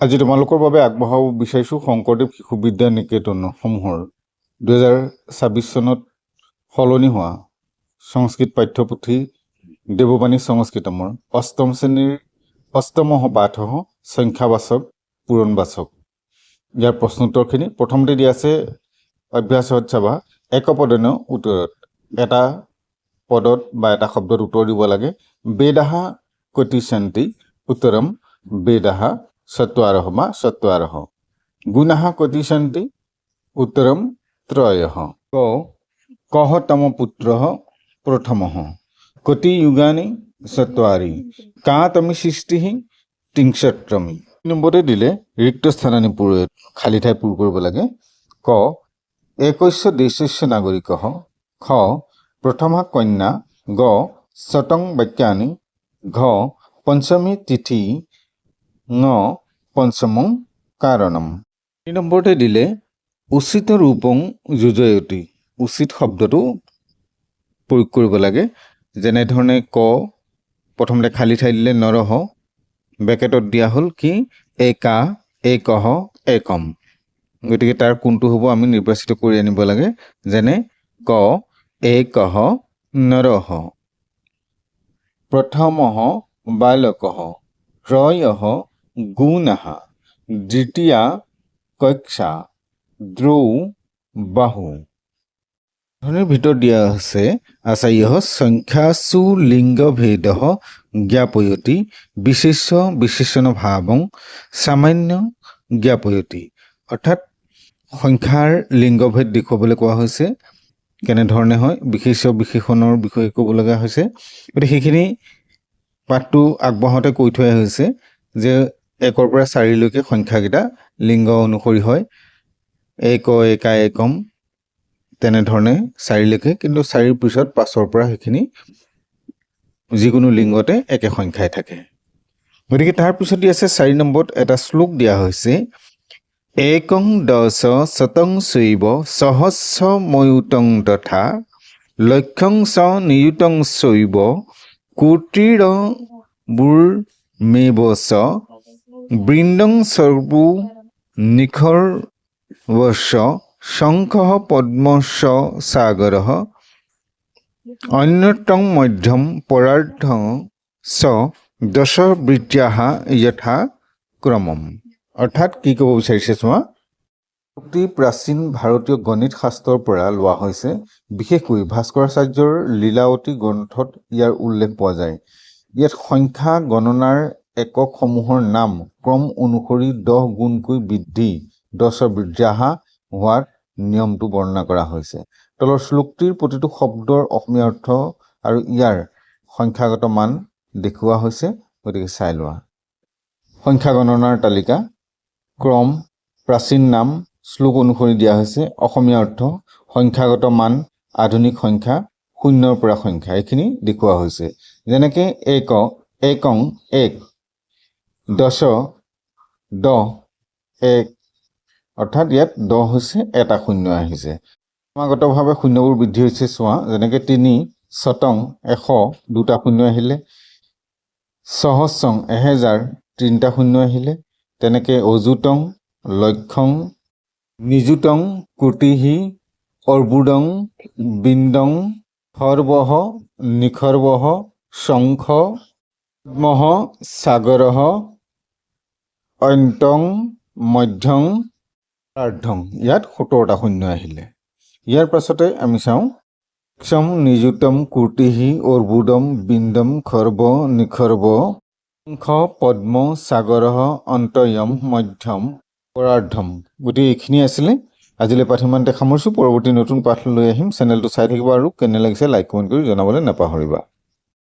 আজি তোমালোকৰ বাবে আগবঢ়াব বিচাৰিছোঁ শংকৰদেৱ শিশু বিদ্যা নিকেতনসমূহৰ 2026 চনত সলনি হোৱা সংস্কৃত পাঠ্যপুথি দেৱবাণী সংস্কৃতমৰ অষ্টম শ্ৰেণীৰ অষ্টমহ পাঠহ সংখ্যাবাচক পূৰণবাচক ইয়াৰ প্ৰশ্নোত্তৰখিনি প্ৰথমতে দিয়া আছে অভ্যাসত চাবা একপদেন উত্তৰত এটা পদত বা এটা শব্দত উত্তৰ দিব লাগে বেদাহ কতিসন্তি উত্তৰম বেদাহ চত্বাৰহ বা চত্বাৰহ গুণাহ কতিসন্তি উত্তৰম ত্ৰয়ঃ কহ তম পুত্ৰঃ প্ৰথমঃ কতি যুগানি চত্বাৰি কা তমি সৃষ্টিঃ ত্ৰিংশত্ৰমি নম্বৰতে দিলে ৰিক্ত স্থানানি খালী ঠাই পূৰ কৰিব লাগে ক একৈশ্য দেশস্য নাগৰিকঃ খ প্ৰথমা কন্যা গ শতং বাক্যানি ঘ পঞ্চমী তিথি ন পঞ্চমং কাৰণম 3 নম্বৰতে দিলে উচিত ৰূপং যোজয়তি উচিত শব্দটো প্ৰয়োগ কৰিব লাগে যেনেধৰণে ক প্ৰথমতে খালী ঠাই দিলে নৰহ ব্ৰেকেটত দিয়া হ'ল কি একা একহ একম গতিকে তাৰ কোনটো হ'ব আমি নিৰ্বাচিত কৰি আনিব লাগে যেনে ক একহ নৰহ প্ৰথমঃ বালকঃ ত্ৰয়ঃ গুণঃ দ্বিতীয়া কক্ষা দ্ৰৌ বাহু ধৰণৰ ভিতৰত দিয়া আছে আচাৰ্য সংখ্যাসু লিংগ ভেদঃ জ্ঞাপয়তি বিশেষ্য বিশেষণ ভাৱং সামান্য জ্ঞাপয়তি অৰ্থাৎ সংখ্যাৰ লিংগভেদ দেখুৱাবলৈ কোৱা হৈছে কেনেধৰণে হয় বিশেষ্য বিশেষণৰ বিষয়ে ক'ব লগা হৈছে গতিকে সেইখিনি পাঠটো আগবঢ়াওঁতে কৈ থোৱা হৈছে যে 1ৰ পৰা 4লৈকে সংখ্যাকেইটা লিংগ অনুসৰি হয় এক একা একম তেনেধৰণে 4লৈকে কিন্তু 4ৰ পিছত 5ৰ পৰা সেইখিনি যিকোনো লিংগতে একে সংখ্যাই থাকে গতিকে তাৰ পিছত দিয়া আছে 4 নম্বৰত এটা শ্লোক দিয়া হৈছে একং দশ শতং চৈব সহস্ৰ ময়ুতং তথা লক্ষং চ নিযুতং চৈব কোটিৰ বুৰ মেবচ বৃন্দং সৰ্বু নিখৰ বশ শংখ পদ্মশ সাগৰঃ অন্যতং মধ্যম পৰাৰ্ধ চ দশ বৃত্যাহ যথা ক্ৰমম অৰ্থাৎ কি ক'ব বিচাৰিছে চোৱা অতি প্ৰাচীন ভাৰতীয় গণিত শাস্ত্ৰৰ পৰা লোৱা হৈছে বিশেষকৈ ভাস্কৰাচাৰ্যৰ লীলাৱতী গ্ৰন্থত ইয়াৰ উল্লেখ পোৱা যায় ইয়াত সংখ্যা গণনাৰ এককসমূহৰ নাম ক্ৰম অনুসৰি 10 গুণকৈ বৃদ্ধি 10 বৃদ্ধাহা হোৱাৰ নিয়মটো বৰ্ণনা কৰা হৈছে তলৰ শ্লোকটিৰ প্ৰতিটো শব্দৰ অসমীয়া অৰ্থ আৰু ইয়াৰ সংখ্যাগত মান দেখুওৱা হৈছে গতিকে চাই লোৱা সংখ্যা গণনাৰ তালিকা ক্ৰম প্ৰাচীন নাম শ্লোক অনুসৰি দিয়া হৈছে অসমীয়া অৰ্থ সংখ্যাগত মান আধুনিক সংখ্যা শূন্যৰ পৰা সংখ্যা এইখিনি দেখুওৱা হৈছে যেনেকৈ একং এক দশ 10 এক অৰ্থাৎ ইয়াত 10 হৈছে এটা শূন্য আহিছে ক্ৰমাগতভাৱে শূন্যবোৰ বৃদ্ধি হৈছে চোৱা যেনেকৈ 3 শতং 100 দুটা শূন্য আহিলে সহস্ৰং 1000 তিনিটা শূন্য আহিলে তেনেকৈ অযুতং লক্ষং নিযুতং কোটিহি অৰ্বুদং বিন্দং সৰ্বঃ নিখৰ্বঃ শংখ পদ্মঃ সাগৰঃ অন্ত্যং মধ্যং প্ৰাৰ্ধং ইয়াত 17টা শূন্য আহিলে ইয়াৰ পাছতে আমি চাওঁ ক্ষম নিযুতম কোটিহি অৰ্বুদম বিন্দম খৰ্ব নিখৰ্ব শংখ পদ্ম সাগৰঃ অন্তয়ম মধ্যম পৰাৰ্ধম গতিকে এইখিনি আছিলে আজিলৈ পাঠ ইমানতে সামৰিছোঁ পৰৱৰ্তী নতুন পাঠ লৈ আহিম চেনেলটো চাই থাকিবা আৰু কেনে লাগিছে লাইক কমেণ্ট কৰি জনাবলৈ নাপাহৰিবা